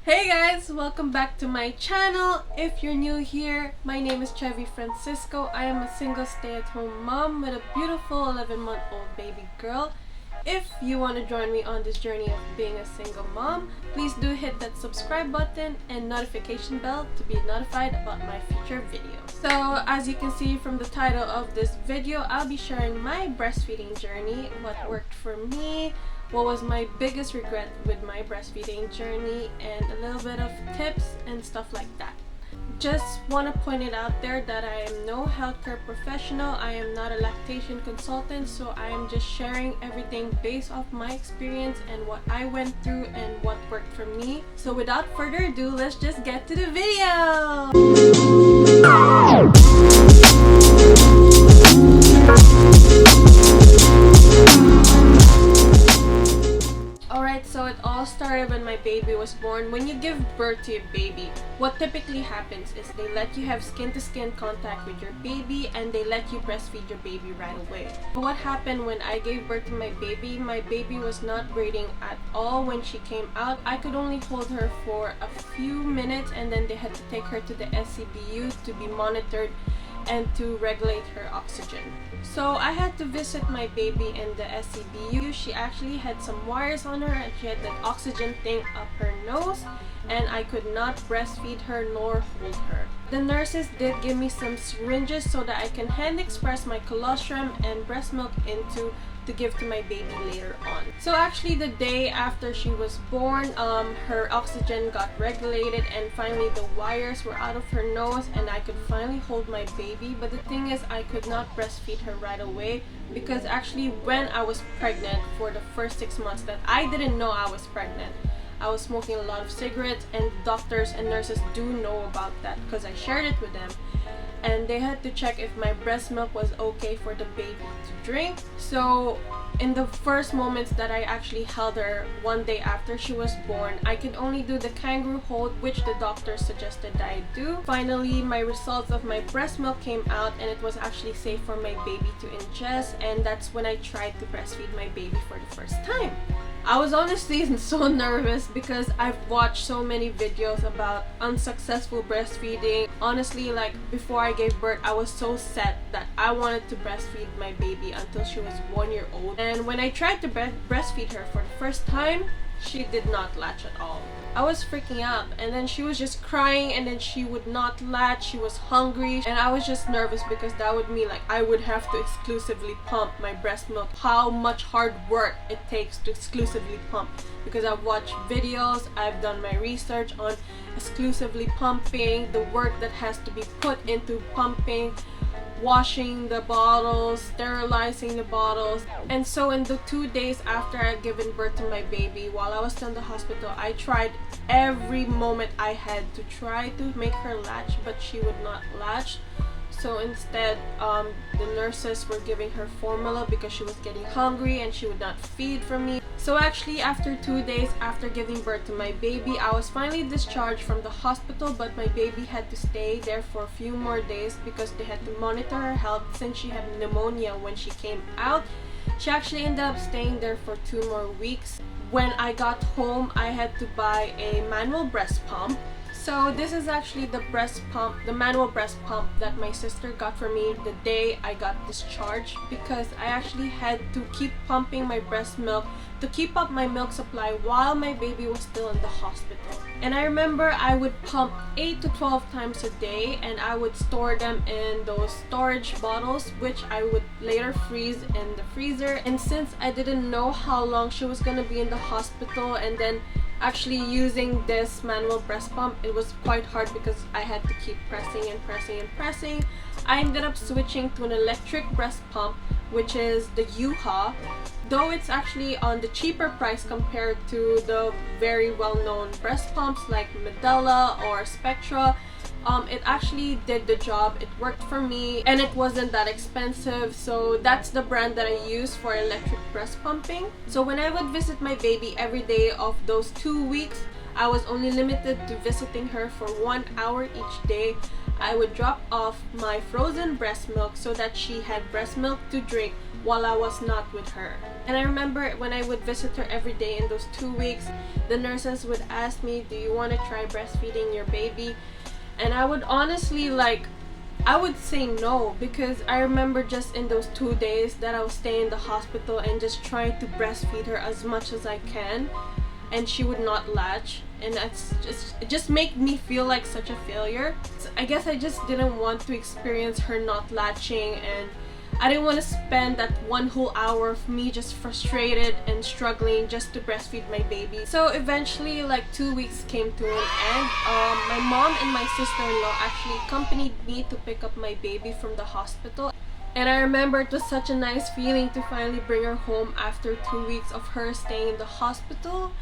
Hey guys, welcome back to my channel. If you're new here, my name is Chevy Francisco. I am a single stay-at-home mom with a beautiful 11-month-old baby girl. If you want to join me on this journey of being a single mom, please do hit that subscribe button and notification bell to be notified about my future videos. So as you can see from the title of this video, I'll be sharing my breastfeeding journey, what worked for me, what was my biggest regret with my breastfeeding journey, and a little bit of tips and stuff like that. Just want to point it out there that I am no healthcare professional. I am not a lactation consultant, so I am just sharing everything based off my experience and what I went through and what worked for me. So without further ado, let's just get to the video. Alright, so it all started when my baby was born. When you give birth to a baby, what typically happens is they let you have skin-to-skin contact with your baby and they let you breastfeed your baby right away. What happened when I gave birth to my baby was not breathing at all when she came out. I could only hold her for a few minutes and then they had to take her to the SCBU to be monitored and to regulate her oxygen. So I had to visit my baby in the SCBU. She actually had some wires on her and she had that oxygen thing up her nose, and I could not breastfeed her nor hold her. The nurses did give me some syringes so that I can hand express my colostrum and breast milk into to give to my baby later on. So actually the day after she was born, her oxygen got regulated and finally the wires were out of her nose and I could finally hold my baby. But the thing is, I could not breastfeed her right away because actually when I was pregnant for the first 6 months that I didn't know I was pregnant, I was smoking a lot of cigarettes, and doctors and nurses do know about that because I shared it with them. And they had to check if my breast milk was okay for the baby to drink. So in the first moments that I actually held her one day after she was born, I could only do the kangaroo hold, which the doctor suggested that I do. Finally, my results of my breast milk came out and it was actually safe for my baby to ingest, and that's when I tried to breastfeed my baby for the first time. I was honestly so nervous because I've watched so many videos about unsuccessful breastfeeding. Honestly, like before I gave birth, I was so set that I wanted to breastfeed my baby until she was 1 year old. And when I tried to breastfeed her for the first time, she did not latch at all. I was freaking out, and then she was just crying and then she would not latch. She was hungry and I was just nervous because that would mean like I would have to exclusively pump my breast milk. How much hard work it takes to exclusively pump, because I've watched videos, I've done my research on exclusively pumping, the work that has to be put into pumping, washing the bottles, sterilizing the bottles. And so in the 2 days after I had given birth to my baby, while I was still in the hospital, I tried every moment I had to try to make her latch, but she would not latch. So instead, the nurses were giving her formula because she was getting hungry and she would not feed from me. So actually, after 2 days after giving birth to my baby, I was finally discharged from the hospital, but my baby had to stay there for a few more days because they had to monitor her health since she had pneumonia when she came out. She actually ended up staying there for 2 more weeks. When I got home, I had to buy a manual breast pump. So this is actually the breast pump, the manual breast pump that my sister got for me the day I got discharged, because I actually had to keep pumping my breast milk to keep up my milk supply while my baby was still in the hospital. And I remember I would pump 8 to 12 times a day, and I would store them in those storage bottles, which I would later freeze in the freezer. And since I didn't know how long she was gonna be in the hospital, and then actually using this manual breast pump, it was quite hard because I had to keep pressing and pressing and pressing. I ended up switching to an electric breast pump, which is the UHA. Though it's actually on the cheaper price compared to the very well-known breast pumps like Medela or Spectra, it actually did the job. It worked for me and it wasn't that expensive, so that's the brand that I use for electric breast pumping. So when I would visit my baby every day of those 2 weeks, I was only limited to visiting her for 1 hour each day. I would drop off my frozen breast milk so that she had breast milk to drink while I was not with her. And I remember when I would visit her every day in those 2 weeks, the nurses would ask me, do you want to try breastfeeding your baby? And I would honestly I would say no, because I remember just in those 2 days that I was staying in the hospital and just trying to breastfeed her as much as I can, and she would not latch, and it just made me feel like such a failure. So I guess I just didn't want to experience her not latching, and I didn't want to spend that 1 whole hour of me just frustrated and struggling just to breastfeed my baby. So eventually, like 2 weeks came to an end. My mom and my sister-in-law actually accompanied me to pick up my baby from the hospital. And I remember it was such a nice feeling to finally bring her home after 2 weeks of her staying in the hospital.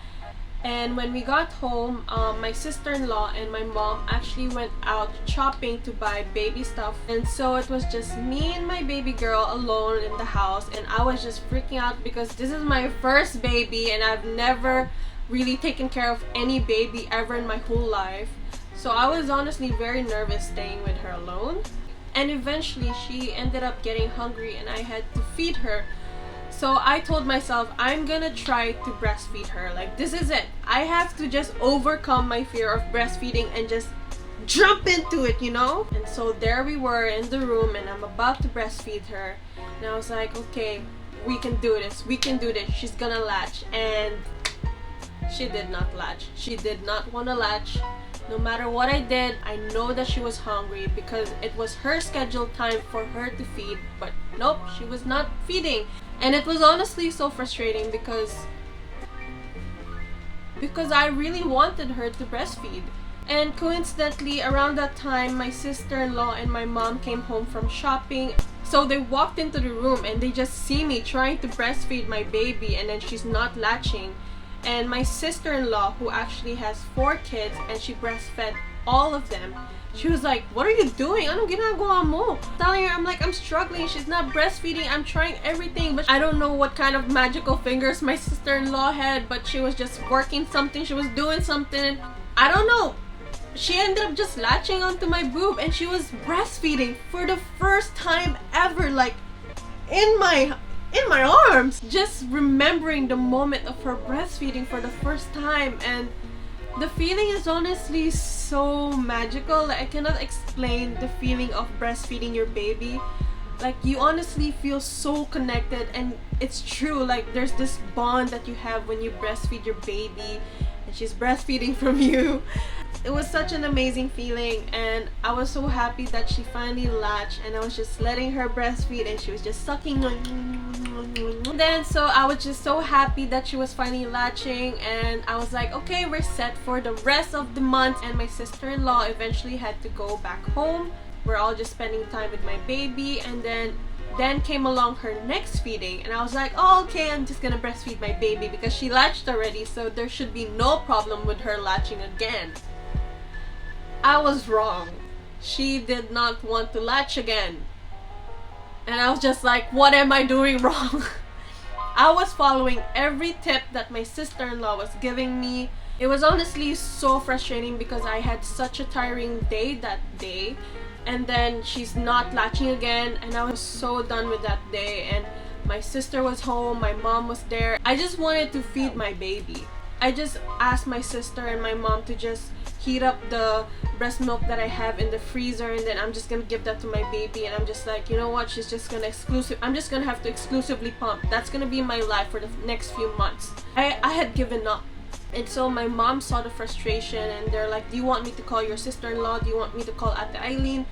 And when we got home, my sister-in-law and my mom actually went out shopping to buy baby stuff. And so it was just me and my baby girl alone in the house. And I was just freaking out because this is my first baby and I've never really taken care of any baby ever in my whole life. So I was honestly very nervous staying with her alone. And eventually she ended up getting hungry and I had to feed her. So I told myself, I'm gonna try to breastfeed her. Like, this is it. I have to just overcome my fear of breastfeeding and just jump into it, you know? And so there we were in the room and I'm about to breastfeed her. And I was like, okay, we can do this. We can do this. She's gonna latch. And she did not latch. She did not want to latch. No matter what I did, I know that she was hungry because it was her scheduled time for her to feed. But nope, she was not feeding. And it was honestly so frustrating because I really wanted her to breastfeed. And coincidentally, around that time, my sister-in-law and my mom came home from shopping. So they walked into the room and they just see me trying to breastfeed my baby and then she's not latching. And my sister-in-law, who actually has 4 kids and she breastfed all of them, she was like, what are you doing? Anong ginagawa mo? Telling her, I'm struggling. She's not breastfeeding. I'm trying everything. But I don't know what kind of magical fingers my sister-in-law had, but she was just working something. She was doing something. I don't know. She ended up just latching onto my boob and she was breastfeeding for the first time ever, like in my arms. Just remembering the moment of her breastfeeding for the first time, and the feeling is honestly so magical. Like, I cannot explain the feeling of breastfeeding your baby. Like, you honestly feel so connected, and it's true. Like, there's this bond that you have when you breastfeed your baby and she's breastfeeding from you. It was such an amazing feeling, and I was so happy that she finally latched, and I was just letting her breastfeed and she was just sucking on. Then so I was just so happy that she was finally latching, and I was like, okay, we're set for the rest of the month. And my sister-in-law eventually had to go back home. We're all just spending time with my baby, and then came along her next feeding, and I was like, oh, okay, I'm just gonna breastfeed my baby because she latched already, so there should be no problem with her latching again. I was wrong. She did not want to latch again. And I was just like, what am I doing wrong? I was following every tip that my sister-in-law was giving me. It was honestly so frustrating because I had such a tiring day that day. And then she's not latching again, and I was so done with that day. And my sister was home, my mom was there. I just wanted to feed my baby. I just asked my sister and my mom to just heat up the breast milk that I have in the freezer, and then I'm just gonna give that to my baby. And I'm just like, you know what, I'm just gonna have to exclusively pump. That's gonna be my life for the next few months. I had given up. And so my mom saw the frustration, and they're like, do you want me to call your sister-in-law? Do you want me to call Ate Eileen?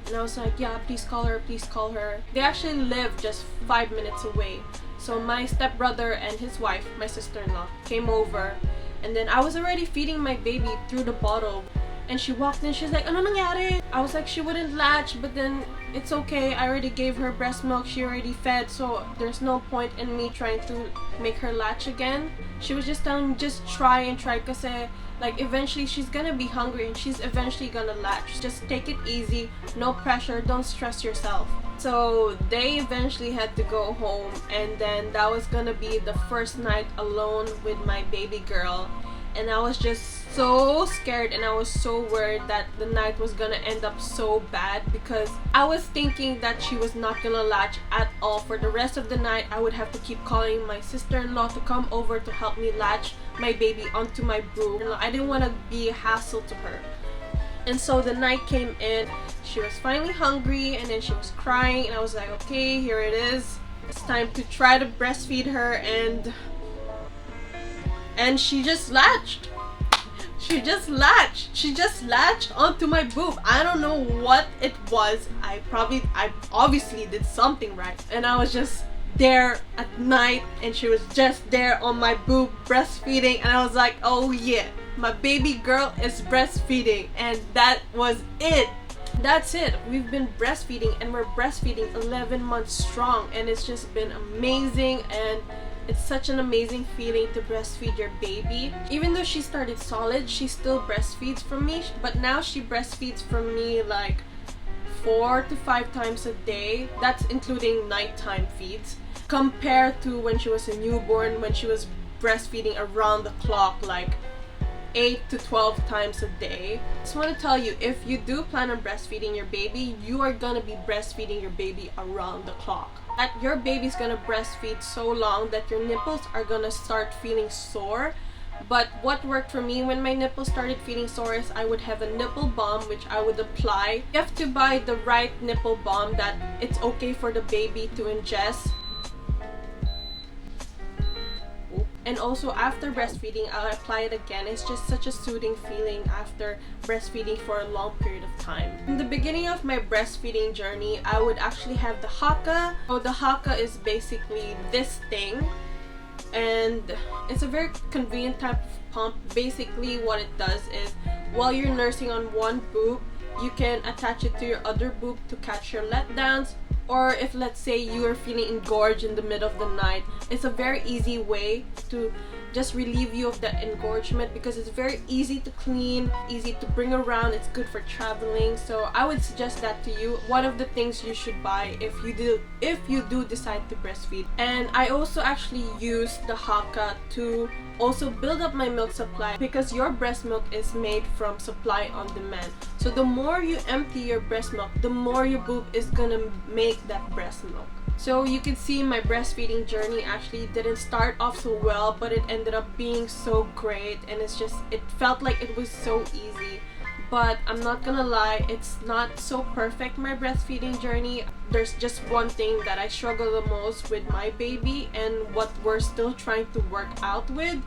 And I was like, yeah, please call her, please call her. They actually live just 5 minutes away. So my stepbrother and his wife, my sister-in-law, came over. And then I was already feeding my baby through the bottle. And she walked in, she's like, ano nangyari? I was like, she wouldn't latch, but then it's okay. I already gave her breast milk. She already fed, so there's no point in me trying to make her latch again. She was just telling me, just try and try, kasi like eventually she's gonna be hungry and she's eventually gonna latch. Just take it easy, no pressure, don't stress yourself. So they eventually had to go home, and then that was gonna be the first night alone with my baby girl. And I was just so scared and I was so worried that the night was gonna end up so bad, because I was thinking that she was not gonna latch at all. For the rest of the night, I would have to keep calling my sister-in-law to come over to help me latch my baby onto my boob. I didn't want to be a hassle to her. And so the night came in, she was finally hungry and then she was crying, and I was like, okay, here it is. It's time to try to breastfeed her, and she just latched. She just latched onto my boob. I don't know what it was. I obviously did something right. And I was just there at night and she was just there on my boob breastfeeding, and I was like, oh yeah, my baby girl is breastfeeding. And that was it. That's it. We've been breastfeeding, and we're breastfeeding 11 months strong, and it's just been amazing. And it's such an amazing feeling to breastfeed your baby. Even though she started solid, she still breastfeeds from me, but now she breastfeeds from me like 4 to 5 times a day. That's including nighttime feeds, compared to when she was a newborn, when she was breastfeeding around the clock, like 8 to 12 times a day. I just want to tell you, if you do plan on breastfeeding your baby, you are gonna be breastfeeding your baby around the clock. That your baby's gonna breastfeed so long that your nipples are gonna start feeling sore. But what worked for me when my nipples started feeling sore is I would have a nipple balm which I would apply. You have to buy the right nipple balm that it's okay for the baby to ingest. And also after breastfeeding, I'll apply it again. It's just such a soothing feeling after breastfeeding for a long period of time. In the beginning of my breastfeeding journey, I would actually have the haka. So the haka is basically this thing, and it's a very convenient type of pump. Basically what it does is, while you're nursing on one boob, you can attach it to your other boob to catch your letdowns. Or if, let's say, you are feeling engorged in the middle of the night, it's a very easy way to just relieve you of that engorgement, because it's very easy to clean, easy to bring around. It's good for traveling. So I would suggest that to you. One of the things you should buy if you do decide to breastfeed. And I also actually use the haka to also build up my milk supply, because your breast milk is made from supply on demand. So the more you empty your breast milk, the more your boob is gonna make that breast milk. So you can see my breastfeeding journey actually didn't start off so well, but it ended up being so great, and it felt like it was so easy. But I'm not gonna lie, it's not so perfect, my breastfeeding journey. There's just one thing that I struggle the most with my baby, and what we're still trying to work out with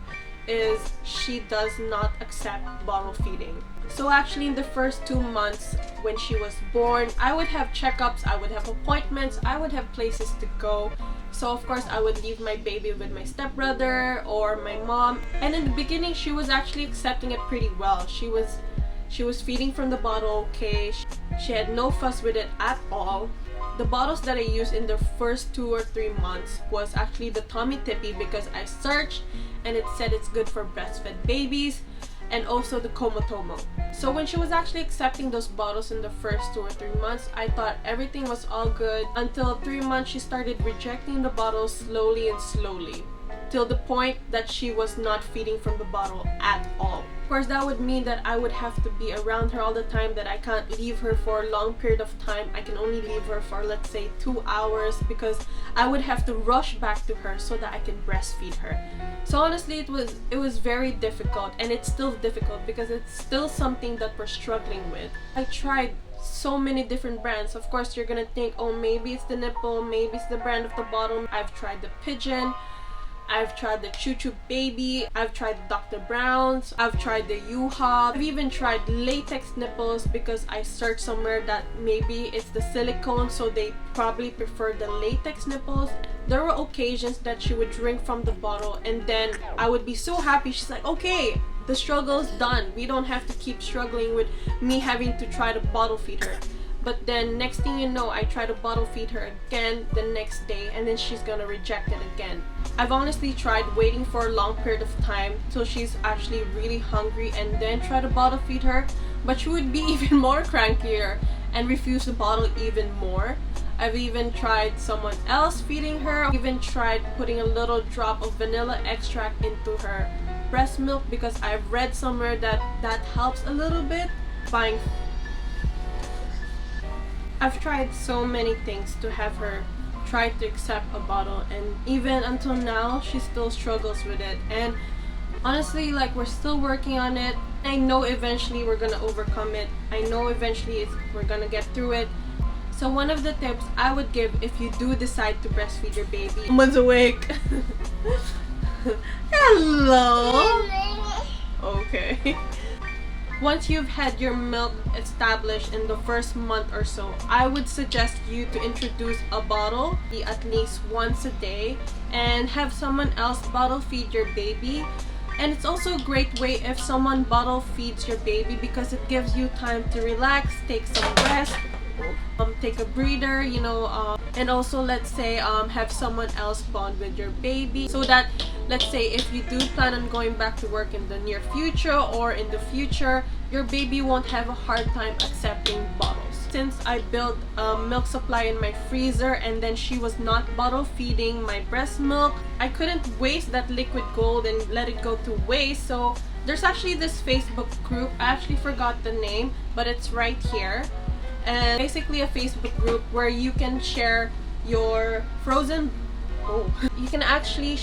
is she does not accept bottle feeding. So actually in the first 2 months when she was born, I would have checkups, I would have appointments, I would have places to go. So of course I would leave my baby with my stepbrother or my mom. And in the beginning she was actually accepting it pretty well. She was feeding from the bottle okay. She had no fuss with it at all. The bottles that I used in the first 2 or 3 months was actually the Tummy Tippy, because I searched and it said it's good for breastfed babies, and also the Komotomo. So when she was actually accepting those bottles in the first 2 or 3 months, I thought everything was all good, until 3 months she started rejecting the bottles slowly and slowly, till the point that she was not feeding from the bottle at all. Of course, that would mean that I would have to be around her all the time, that I can't leave her for a long period of time. I can only leave her for, let's say, 2 hours, because I would have to rush back to her so that I can breastfeed her. So honestly, it was very difficult, and it's still difficult because it's still something that we're struggling with. I tried so many different brands. Of course, you're gonna think, oh, maybe it's the nipple, maybe it's the brand of the bottle. I've tried the Pigeon, I've tried the Choo Choo Baby, I've tried Dr. Brown's, I've tried the U-Hop, I've even tried latex nipples, because I searched somewhere that maybe it's the silicone, so they probably prefer the latex nipples. There were occasions that she would drink from the bottle, and then I would be so happy. She's like, okay, the struggle's done. We don't have to keep struggling with me having to try to bottle feed her. But then next thing you know, I try to bottle feed her again the next day, and then she's gonna reject it again. I've honestly tried waiting for a long period of time till she's actually really hungry and then try to bottle feed her, but she would be even more crankier and refuse the bottle even more. I've even tried someone else feeding her, even tried putting a little drop of vanilla extract into her breast milk because I've read somewhere that that helps a little bit. I've tried so many things to have her try to accept a bottle, and even until now she still struggles with it. And honestly, like, we're still working on it. I know eventually we're gonna overcome it. I know eventually we're gonna get through it. So one of the tips I would give if you do decide to breastfeed your baby— someone's awake. Hello. Okay. Once you've had your milk established in the first month or so, I would suggest you to introduce a bottle at least once a day and have someone else bottle feed your baby. And it's also a great way if someone bottle feeds your baby because it gives you time to relax, take some rest, take a breather, you know, and also, let's say, have someone else bond with your baby, so that, let's say, if you do plan on going back to work in the near future or in the future, your baby won't have a hard time accepting bottles. Since I built a milk supply in my freezer and then she was not bottle feeding my breast milk, I couldn't waste that liquid gold and let it go to waste. So there's actually this Facebook group, I actually forgot the name, but it's right here. And basically a Facebook group where you can share your frozen— you can actually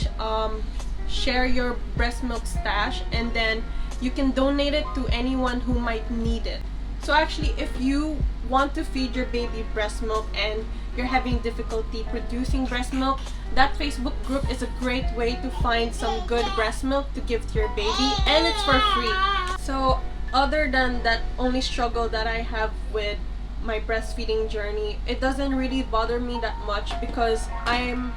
share your breast milk stash, and then you can donate it to anyone who might need it. So actually, if you want to feed your baby breast milk and you're having difficulty producing breast milk, that Facebook group is a great way to find some good breast milk to give to your baby, and it's for free. So other than that only struggle that I have with my breastfeeding journey, it doesn't really bother me that much because I'm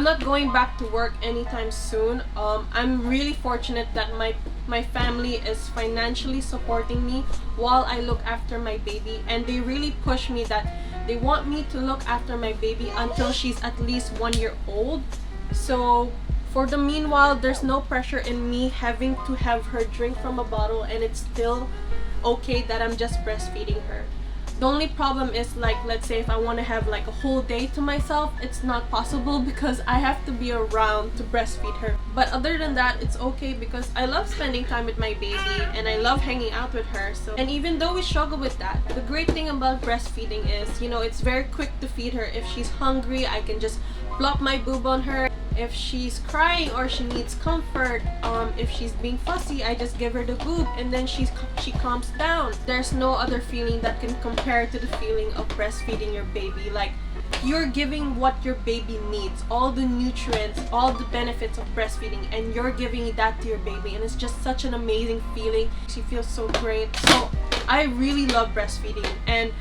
not going back to work anytime soon. I'm really fortunate that my family is financially supporting me while I look after my baby, and they really push me that they want me to look after my baby until she's at least 1 year old. So for the meanwhile, there's no pressure in me having to have her drink from a bottle, and it's still okay that I'm just breastfeeding her. The only problem is, like, let's say if I want to have like a whole day to myself, it's not possible because I have to be around to breastfeed her. But other than that, it's okay because I love spending time with my baby and I love hanging out with her. So, and even though we struggle with that, the great thing about breastfeeding is, you know, it's very quick to feed her. If she's hungry, I can just plop my boob on her. If she's crying or she needs comfort, if she's being fussy, I just give her the boob and then she calms down. There's no other feeling that can compare to the feeling of breastfeeding your baby. Like, you're giving what your baby needs, all the nutrients, all the benefits of breastfeeding, and you're giving that to your baby, and it's just such an amazing feeling. She feels so great. So I really love breastfeeding, and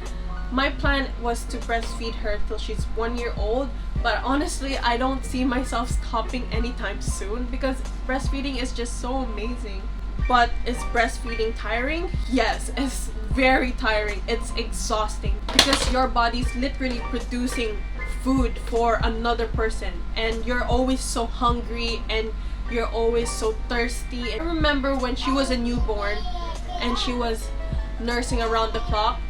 my plan was to breastfeed her till she's 1 year old, but honestly I don't see myself stopping anytime soon because breastfeeding is just so amazing. But is breastfeeding tiring? Yes, it's very tiring. It's exhausting because your body's literally producing food for another person, and you're always so hungry and you're always so thirsty. I remember when she was a newborn and she was nursing around the clock,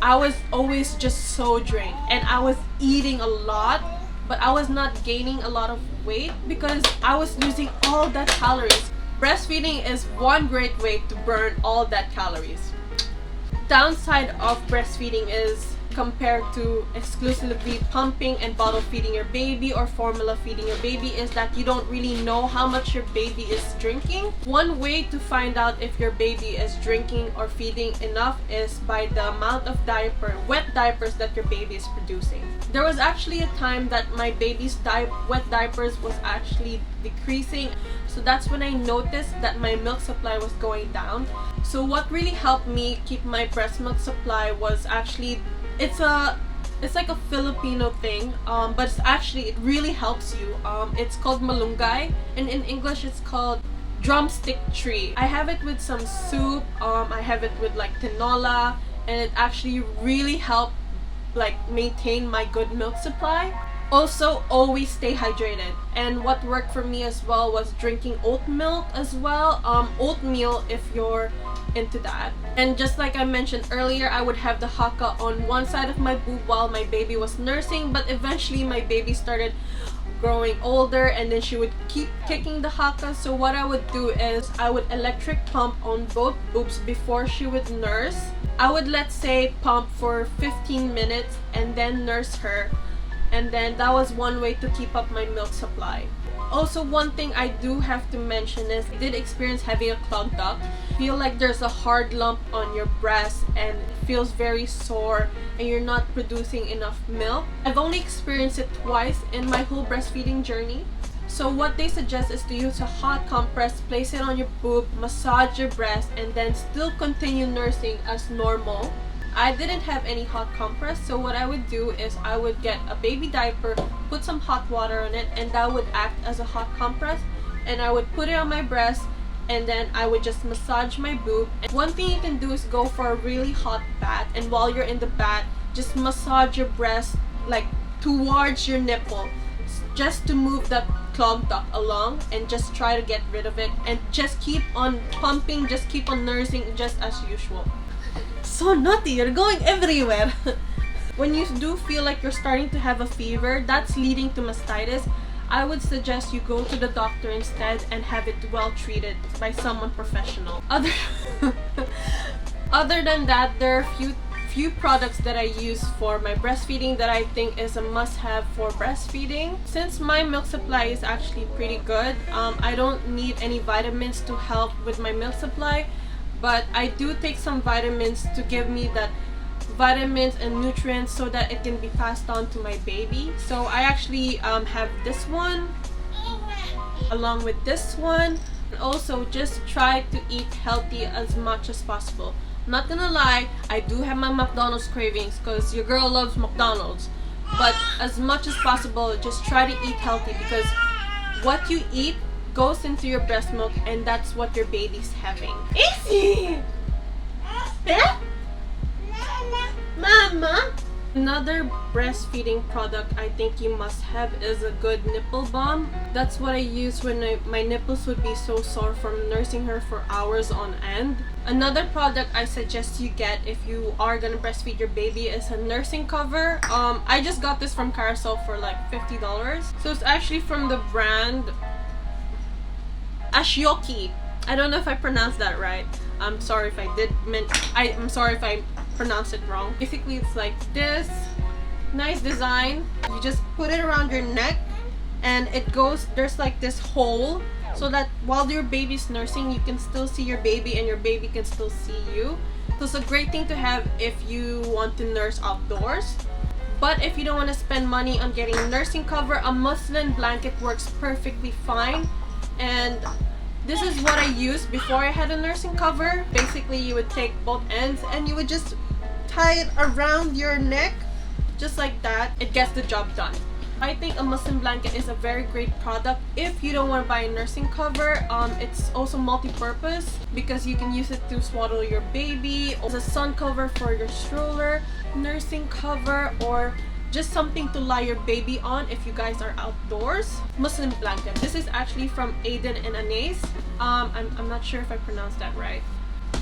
I was always just so drained and I was eating a lot, but I was not gaining a lot of weight because I was losing all that calories. Breastfeeding is one great way to burn all that calories. Downside of breastfeeding is, compared to exclusively pumping and bottle feeding your baby or formula feeding your baby, is that you don't really know how much your baby is drinking. One way to find out if your baby is drinking or feeding enough is by the amount of wet diapers that your baby is producing. There was actually a time that my baby's wet diapers was actually decreasing, so that's when I noticed that my milk supply was going down. So what really helped me keep my breast milk supply was actually, it's like a Filipino thing, but it really helps you. It's called malunggay, and in English it's called drumstick tree. I have it with some soup, I have it with like tinola, and it actually really helped like maintain my good milk supply. Also, always stay hydrated, and what worked for me as well was drinking oat milk as well, oatmeal if you're into that. And just like I mentioned earlier, I would have the haka on one side of my boob while my baby was nursing, but eventually my baby started growing older, and then she would keep kicking the haka. So what I would do is I would electric pump on both boobs before she would nurse. I would, let's say, pump for 15 minutes and then nurse her, and then that was one way to keep up my milk supply. Also, one thing I do have to mention is I did experience having a clogged duct. Feel like there's a hard lump on your breast and it feels very sore and you're not producing enough milk. I've only experienced it twice in my whole breastfeeding journey. So what they suggest is to use a hot compress, place it on your boob, massage your breast, and then still continue nursing as normal. I didn't have any hot compress, so what I would do is I would get a baby diaper, put some hot water on it, and that would act as a hot compress, and I would put it on my breast, and then I would just massage my boob. And one thing you can do is go for a really hot bath, and while you're in the bath, just massage your breast like towards your nipple, just to move that clogged duct along, and just try to get rid of it, and just keep on pumping, just keep on nursing just as usual. So naughty, you're going everywhere. When you do feel like you're starting to have a fever that's leading to mastitis, I would suggest you go to the doctor instead and have it well treated by someone professional. Other than that, there are few products that I use for my breastfeeding that I think is a must-have for breastfeeding. Since my milk supply is actually pretty good, I don't need any vitamins to help with my milk supply, but I do take some vitamins to give me that vitamins and nutrients so that it can be passed on to my baby. So I actually have this one along with this one. And also just try to eat healthy as much as possible. I'm not gonna lie, I do have my McDonald's cravings because your girl loves McDonald's, but as much as possible just try to eat healthy, because what you eat goes into your breast milk, and that's what your baby's having. Easy! Mama! Another breastfeeding product I think you must have is a good nipple balm. That's what I use when my nipples would be so sore from nursing her for hours on end. Another product I suggest you get if you are gonna breastfeed your baby is a nursing cover. I just got this from Carousel for like $50. So it's actually from the brand Ashioki. I don't know if I pronounced that right. I'm sorry if I did. I'm sorry if I pronounced it wrong. Basically, it's like this. Nice design. You just put it around your neck, and it goes. There's like this hole, so that while your baby's nursing, you can still see your baby, and your baby can still see you. So it's a great thing to have if you want to nurse outdoors. But if you don't want to spend money on getting a nursing cover, a muslin blanket works perfectly fine. And this is what I used before I had a nursing cover. Basically, you would take both ends and you would just tie it around your neck, just like that. It gets the job done. I think a muslin blanket is a very great product if you don't want to buy a nursing cover. It's also multi-purpose because you can use it to swaddle your baby, as a sun cover for your stroller, nursing cover, or just something to lie your baby on if you guys are outdoors. Muslin blanket. This is actually from Aiden and Anais. I'm not sure if I pronounced that right.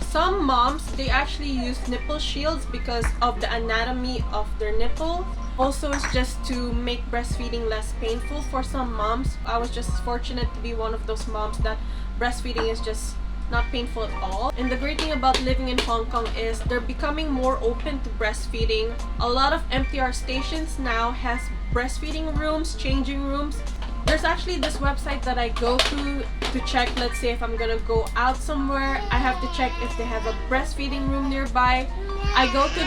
Some moms, they actually use nipple shields because of the anatomy of their nipple. Also, it's just to make breastfeeding less painful for some moms. I was just fortunate to be one of those moms that breastfeeding is just not painful at all. And the great thing about living in Hong Kong is they're becoming more open to breastfeeding. A lot of MTR stations now has breastfeeding rooms, changing rooms. There's actually this website that I go to check, let's say if I'm gonna go out somewhere, I have to check if they have a breastfeeding room nearby. I go to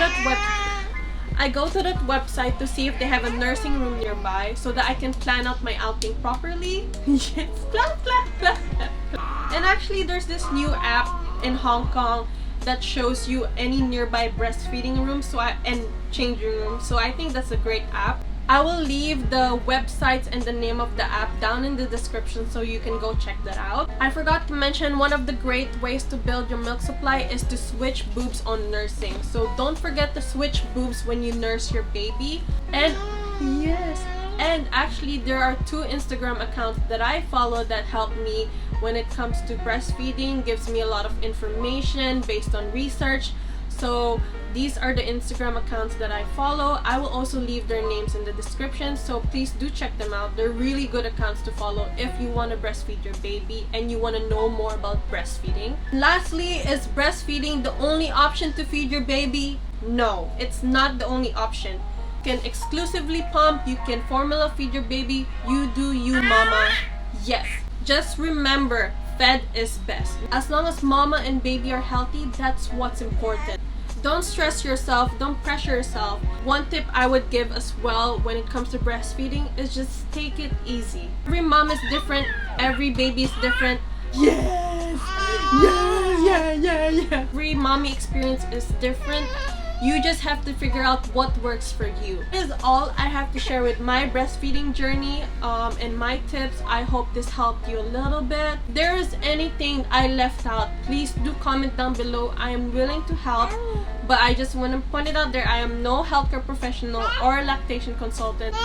that website to see if they have a nursing room nearby so that I can plan out my outing properly. Yes, plan. And actually, there's this new app in Hong Kong that shows you any nearby breastfeeding rooms and changing rooms. So I think that's a great app. I will leave the websites and the name of the app down in the description so you can go check that out. I forgot to mention, one of the great ways to build your milk supply is to switch boobs on nursing. So don't forget to switch boobs when you nurse your baby. And yes, and actually there are 2 Instagram accounts that I follow that help me when it comes to breastfeeding, gives me a lot of information based on research. So these are the Instagram accounts that I follow. I will also leave their names in the description, so please do check them out. They're really good accounts to follow if you want to breastfeed your baby and you want to know more about breastfeeding. Lastly, is breastfeeding the only option to feed your baby? No, it's not the only option. You can exclusively pump, you can formula feed your baby. You do you, mama. Yes, just remember, fed is best. As long as mama and baby are healthy, that's what's important. Don't stress yourself, don't pressure yourself. One tip I would give as well when it comes to breastfeeding is just take it easy. Every mom is different, every baby is different. Yes! Yeah. Every mommy experience is different. You just have to figure out what works for you. That is all I have to share with my breastfeeding journey and my tips. I hope this helped you a little bit. If there is anything I left out, please do comment down below. I am willing to help, but I just want to point it out there, I am no healthcare professional or lactation consultant.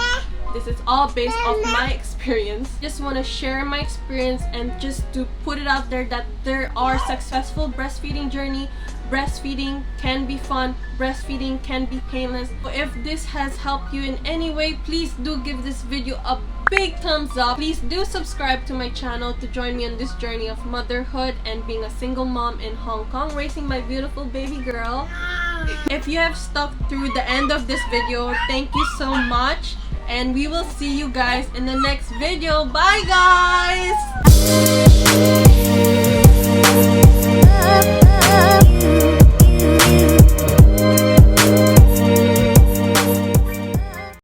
This is all based off my experience. Just want to share my experience and just to put it out there that there are successful breastfeeding journey. Breastfeeding can be fun, breastfeeding can be painless. So if this has helped you in any way, please do give this video a big thumbs up. Please do subscribe to my channel to join me on this journey of motherhood and being a single mom in Hong Kong, raising my beautiful baby girl. If you have stuck through the end of this video, thank you so much, and we will see you guys in the next video. Bye guys!